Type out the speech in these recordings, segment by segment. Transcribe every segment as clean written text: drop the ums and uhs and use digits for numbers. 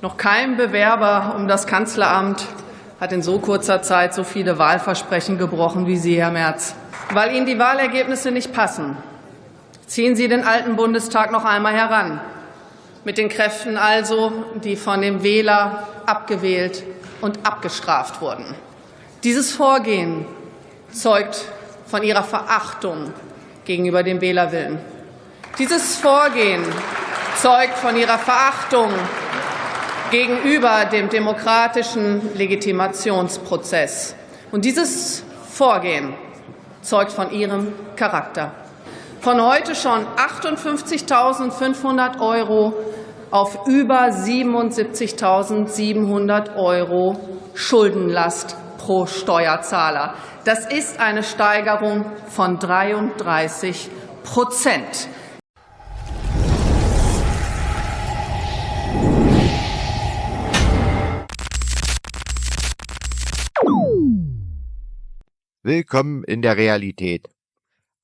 Noch kein Bewerber um das Kanzleramt hat in so kurzer Zeit so viele Wahlversprechen gebrochen wie Sie, Herr Merz. Weil Ihnen die Wahlergebnisse nicht passen, ziehen Sie den alten Bundestag noch einmal heran. Mit den Kräften also, die von dem Wähler abgewählt und abgestraft wurden. Dieses Vorgehen zeugt von Ihrer Verachtung gegenüber dem Wählerwillen. Dieses Vorgehen zeugt von Ihrer Verachtung gegenüber dem demokratischen Legitimationsprozess. Und dieses Vorgehen zeugt von Ihrem Charakter. Von heute schon 58.500 € auf über 77.700 € Schuldenlast pro Steuerzahler. Das ist eine Steigerung von 33%. Willkommen in der Realität.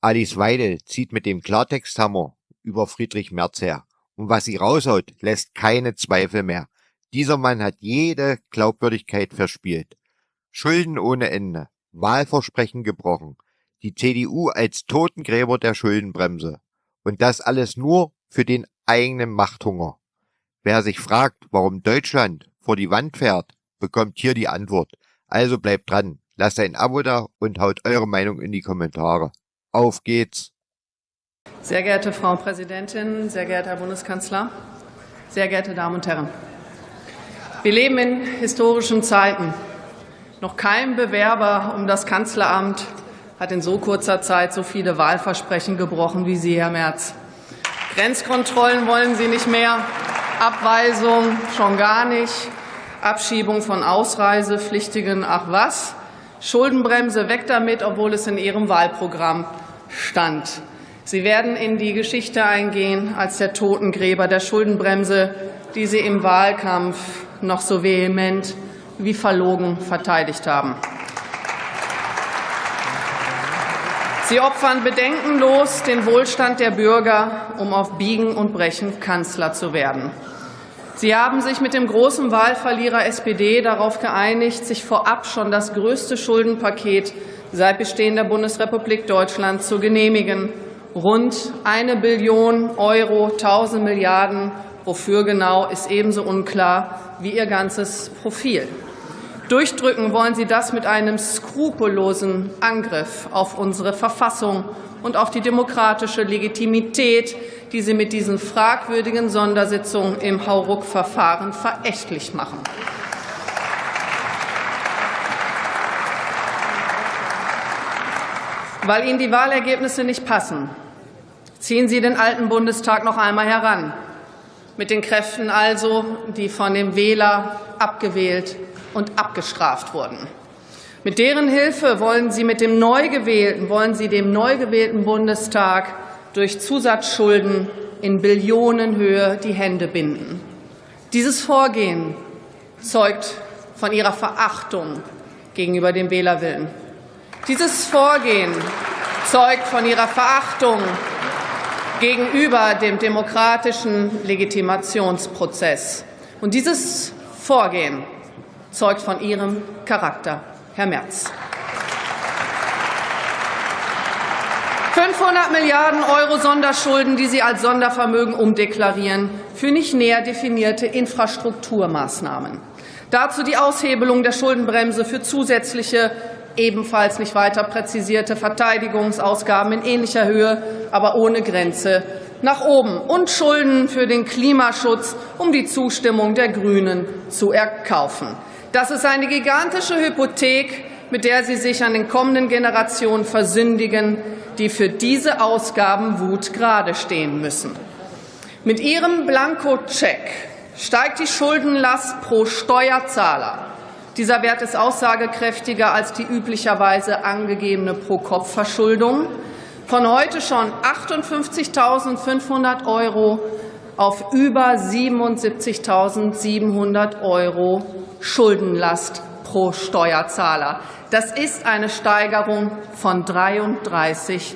Alice Weidel zieht mit dem Klartexthammer über Friedrich Merz her. Und was sie raushaut, lässt keine Zweifel mehr. Dieser Mann hat jede Glaubwürdigkeit verspielt. Schulden ohne Ende, Wahlversprechen gebrochen, die CDU als Totengräber der Schuldenbremse. Und das alles nur für den eigenen Machthunger. Wer sich fragt, warum Deutschland vor die Wand fährt, bekommt hier die Antwort. Also bleibt dran, lasst ein Abo da und haut eure Meinung in die Kommentare. Auf geht's! Sehr geehrte Frau Präsidentin, sehr geehrter Herr Bundeskanzler, sehr geehrte Damen und Herren! Wir leben in historischen Zeiten. Noch kein Bewerber um das Kanzleramt hat in so kurzer Zeit so viele Wahlversprechen gebrochen wie Sie, Herr Merz. Grenzkontrollen wollen Sie nicht mehr, Abweisung schon gar nicht, Abschiebung von Ausreisepflichtigen, ach was, Schuldenbremse weg damit, obwohl es in Ihrem Wahlprogramm stand. Sie werden in die Geschichte eingehen als der Totengräber der Schuldenbremse, die Sie im Wahlkampf noch so vehement wie verlogen verteidigt haben. Sie opfern bedenkenlos den Wohlstand der Bürger, um auf Biegen und Brechen Kanzler zu werden. Sie haben sich mit dem großen Wahlverlierer SPD darauf geeinigt, sich vorab schon das größte Schuldenpaket seit Bestehen der Bundesrepublik Deutschland zu genehmigen. Rund 1 Billion €, 1.000 Milliarden. Wofür genau, ist ebenso unklar wie Ihr ganzes Profil. Durchdrücken wollen Sie das mit einem skrupellosen Angriff auf unsere Verfassung und auf die demokratische Legitimität, die Sie mit diesen fragwürdigen Sondersitzungen im Hauruck-Verfahren verächtlich machen. Weil Ihnen die Wahlergebnisse nicht passen, ziehen Sie den alten Bundestag noch einmal heran. Mit den Kräften also, die von dem Wähler abgewählt und abgestraft wurden. Mit deren Hilfe wollen Sie dem neu gewählten Bundestag durch Zusatzschulden in Billionenhöhe die Hände binden. Dieses Vorgehen zeugt von Ihrer Verachtung gegenüber dem Wählerwillen. Dieses Vorgehen zeugt von Ihrer Verachtung gegenüber dem demokratischen Legitimationsprozess. Und dieses Vorgehen zeugt von Ihrem Charakter, Herr Merz. 500 Milliarden € Sonderschulden, die Sie als Sondervermögen umdeklarieren, für nicht näher definierte Infrastrukturmaßnahmen. Dazu die Aushebelung der Schuldenbremse für zusätzliche, ebenfalls nicht weiter präzisierte Verteidigungsausgaben in ähnlicher Höhe, aber ohne Grenze nach oben. Und Schulden für den Klimaschutz, um die Zustimmung der Grünen zu erkaufen. Das ist eine gigantische Hypothek, mit der Sie sich an den kommenden Generationen versündigen, die für diese Ausgabenwut gerade stehen müssen. Mit Ihrem Blankoscheck steigt die Schuldenlast pro Steuerzahler. Dieser Wert ist aussagekräftiger als die üblicherweise angegebene Pro-Kopf-Verschuldung. Von heute schon 58.500 € auf über 77.700 € Schuldenlast pro Steuerzahler. Das ist eine Steigerung von 33%.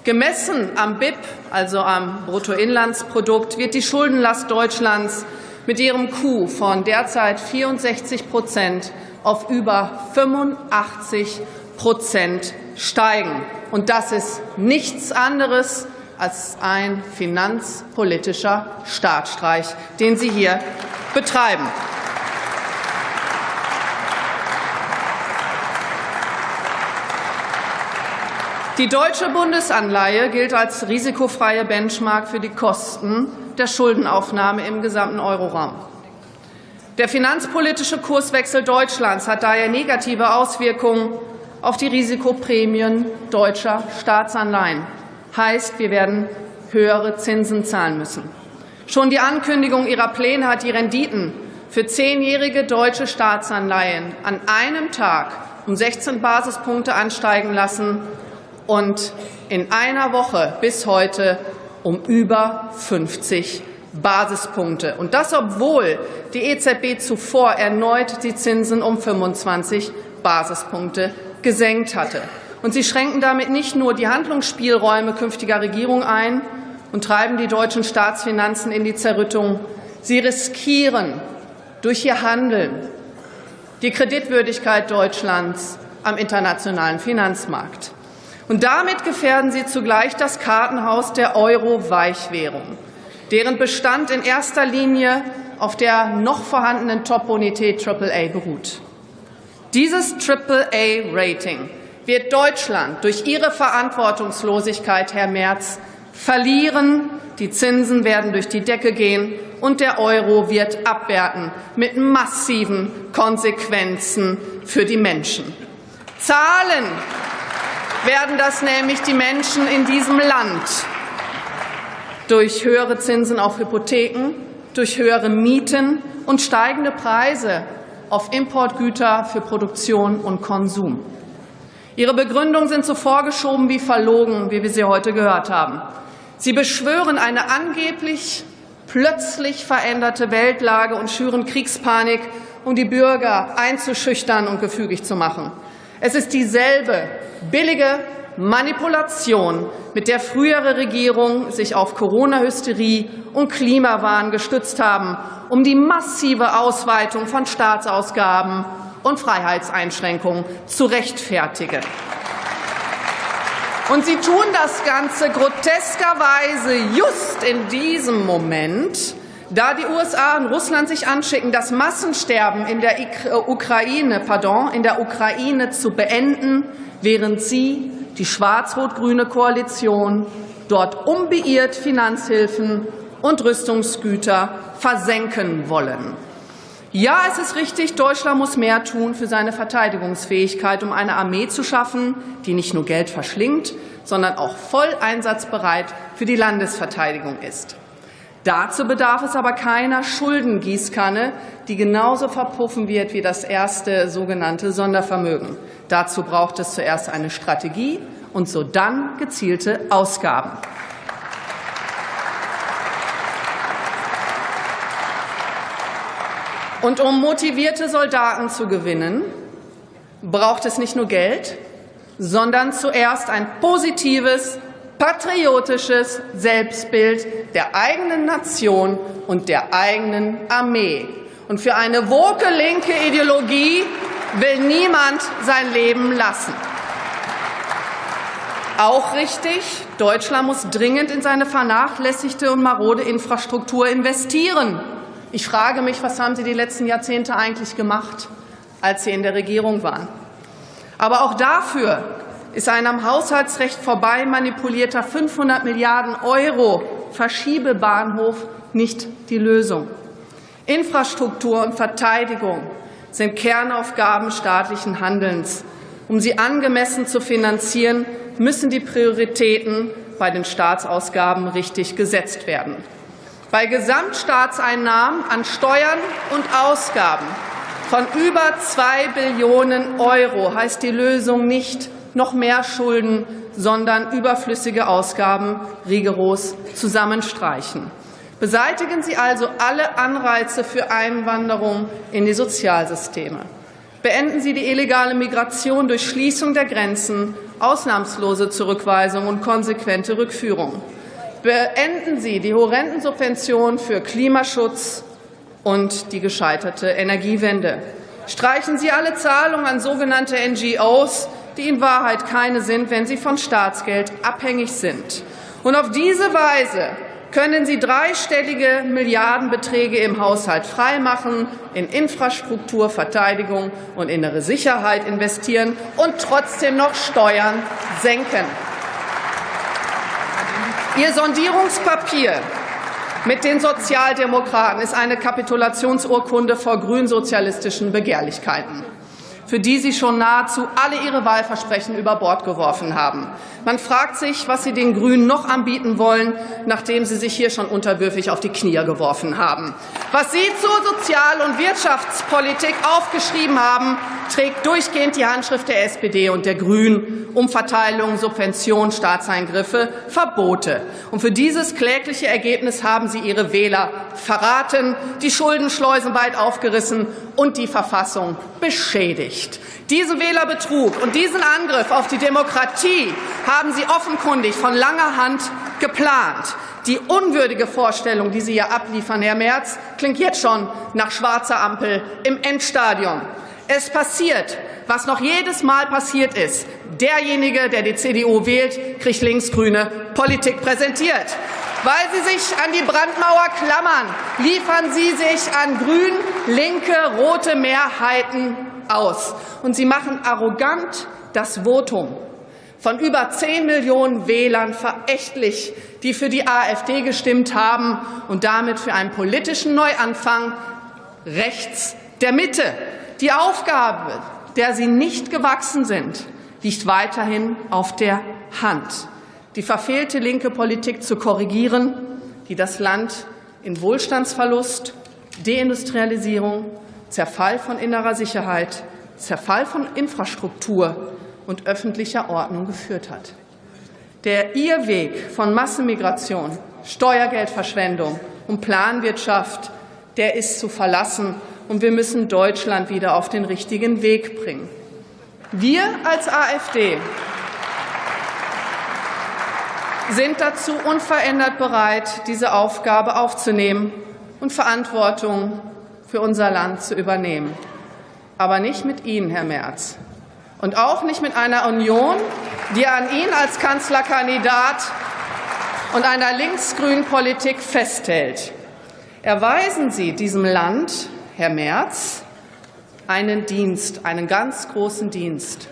Gemessen am BIP, also am Bruttoinlandsprodukt, wird die Schuldenlast Deutschlands mit ihrem Coup von derzeit 64% auf über 85% steigen. Und das ist nichts anderes als ein finanzpolitischer Staatsstreich, den Sie hier betreiben. Die deutsche Bundesanleihe gilt als risikofreie Benchmark für die Kosten der Schuldenaufnahme im gesamten Euroraum. Der finanzpolitische Kurswechsel Deutschlands hat daher negative Auswirkungen auf die Risikoprämien deutscher Staatsanleihen. Heißt, wir werden höhere Zinsen zahlen müssen. Schon die Ankündigung Ihrer Pläne hat die Renditen für 10-jährige deutsche Staatsanleihen an einem Tag um 16 Basispunkte ansteigen lassen und in einer Woche bis heute um über 50 Basispunkte. Und das, obwohl die EZB zuvor erneut die Zinsen um 25 Basispunkte gesenkt hatte. Und sie schränken damit nicht nur die Handlungsspielräume künftiger Regierung ein und treiben die deutschen Staatsfinanzen in die Zerrüttung. Sie riskieren durch ihr Handeln die Kreditwürdigkeit Deutschlands am internationalen Finanzmarkt. Und damit gefährden sie zugleich das Kartenhaus der Euro-Weichwährung, deren Bestand in erster Linie auf der noch vorhandenen Top-Bonität AAA beruht. Dieses AAA-Rating wird Deutschland durch Ihre Verantwortungslosigkeit, Herr Merz, verlieren. Die Zinsen werden durch die Decke gehen und der Euro wird abwerten mit massiven Konsequenzen für die Menschen. Zahlen werden das nämlich die Menschen in diesem Land durch höhere Zinsen auf Hypotheken, durch höhere Mieten und steigende Preise auf Importgüter für Produktion und Konsum. Ihre Begründungen sind so vorgeschoben wie verlogen, wie wir sie heute gehört haben. Sie beschwören eine angeblich plötzlich veränderte Weltlage und schüren Kriegspanik, um die Bürger einzuschüchtern und gefügig zu machen. Es ist dieselbe billige Manipulation, mit der frühere Regierungen sich auf Corona-Hysterie und Klimawahn gestützt haben, um die massive Ausweitung von Staatsausgaben und Freiheitseinschränkungen zu rechtfertigen. Und sie tun das Ganze groteskerweise just in diesem Moment, da die USA und Russland sich anschicken, das Massensterben in der Ukraine zu beenden, während sie, die schwarz-rot-grüne Koalition, dort unbeirrt Finanzhilfen und Rüstungsgüter versenken wollen. Ja, es ist richtig, Deutschland muss mehr tun für seine Verteidigungsfähigkeit, um eine Armee zu schaffen, die nicht nur Geld verschlingt, sondern auch voll einsatzbereit für die Landesverteidigung ist. Dazu bedarf es aber keiner Schuldengießkanne, die genauso verpuffen wird wie das erste sogenannte Sondervermögen. Dazu braucht es zuerst eine Strategie und sodann gezielte Ausgaben. Und um motivierte Soldaten zu gewinnen, braucht es nicht nur Geld, sondern zuerst ein positives, patriotisches Selbstbild der eigenen Nation und der eigenen Armee. Und für eine woke linke Ideologie will niemand sein Leben lassen. Auch richtig, Deutschland muss dringend in seine vernachlässigte und marode Infrastruktur investieren. Ich frage mich, was haben Sie die letzten Jahrzehnte eigentlich gemacht, als Sie in der Regierung waren? Aber auch dafür ist ein am Haushaltsrecht vorbei manipulierter 500 Milliarden € Verschiebebahnhof nicht die Lösung. Infrastruktur und Verteidigung sind Kernaufgaben staatlichen Handelns. Um sie angemessen zu finanzieren, müssen die Prioritäten bei den Staatsausgaben richtig gesetzt werden. Bei Gesamtstaatseinnahmen an Steuern und Ausgaben von über 2 Billionen € heißt die Lösung nicht noch mehr Schulden, sondern überflüssige Ausgaben rigoros zusammenstreichen. Beseitigen Sie also alle Anreize für Einwanderung in die Sozialsysteme. Beenden Sie die illegale Migration durch Schließung der Grenzen, ausnahmslose Zurückweisung und konsequente Rückführung. Beenden Sie die horrenden Subventionen für Klimaschutz und die gescheiterte Energiewende. Streichen Sie alle Zahlungen an sogenannte NGOs, die in Wahrheit keine sind, wenn sie von Staatsgeld abhängig sind. Und auf diese Weise können Sie dreistellige Milliardenbeträge im Haushalt freimachen, in Infrastruktur, Verteidigung und innere Sicherheit investieren und trotzdem noch Steuern senken. Ihr Sondierungspapier mit den Sozialdemokraten ist eine Kapitulationsurkunde vor grünsozialistischen Begehrlichkeiten, für die Sie schon nahezu alle Ihre Wahlversprechen über Bord geworfen haben. Man fragt sich, was Sie den Grünen noch anbieten wollen, nachdem Sie sich hier schon unterwürfig auf die Knie geworfen haben. Was Sie zur Sozial- und Wirtschaftspolitik aufgeschrieben haben, trägt durchgehend die Handschrift der SPD und der Grünen: Umverteilung, Subventionen, Staatseingriffe, Verbote. Und für dieses klägliche Ergebnis haben Sie Ihre Wähler verraten, die Schuldenschleusen weit aufgerissen und die Verfassung beschädigt. Diesen Wählerbetrug und diesen Angriff auf die Demokratie haben Sie offenkundig von langer Hand geplant. Die unwürdige Vorstellung, die Sie hier abliefern, Herr Merz, klingt jetzt schon nach schwarzer Ampel im Endstadium. Es passiert, was noch jedes Mal passiert ist. Derjenige, der die CDU wählt, kriegt linksgrüne Politik präsentiert. Weil Sie sich an die Brandmauer klammern, liefern Sie sich an grün, linke, rote Mehrheiten aus. Und Sie machen arrogant das Votum von über 10 Millionen Wählern verächtlich, die für die AfD gestimmt haben und damit für einen politischen Neuanfang rechts der Mitte. Die Aufgabe, der Sie nicht gewachsen sind, liegt weiterhin auf der Hand: die verfehlte linke Politik zu korrigieren, die das Land in Wohlstandsverlust, Deindustrialisierung, Zerfall von innerer Sicherheit, Zerfall von Infrastruktur und öffentlicher Ordnung geführt hat. Ihr Weg von Massenmigration, Steuergeldverschwendung und Planwirtschaft, der ist zu verlassen, und wir müssen Deutschland wieder auf den richtigen Weg bringen. Wir als AfD sind dazu unverändert bereit, diese Aufgabe aufzunehmen und Verantwortung für unser Land zu übernehmen. Aber nicht mit Ihnen, Herr Merz, und auch nicht mit einer Union, die an Ihnen als Kanzlerkandidat und einer linksgrünen Politik festhält. Erweisen Sie diesem Land, Herr Merz, einen Dienst, einen ganz großen Dienst.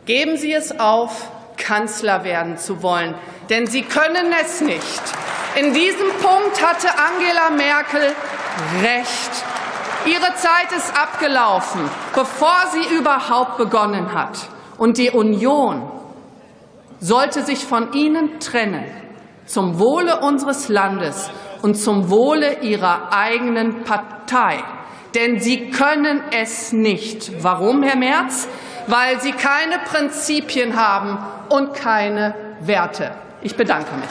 Geben Sie es auf, Kanzler werden zu wollen, denn Sie können es nicht. In diesem Punkt hatte Angela Merkel recht. Ihre Zeit ist abgelaufen, bevor sie überhaupt begonnen hat. Und die Union sollte sich von Ihnen trennen, zum Wohle unseres Landes und zum Wohle Ihrer eigenen Partei. Denn Sie können es nicht. Warum, Herr Merz? Weil Sie keine Prinzipien haben und keine Werte. Ich bedanke mich.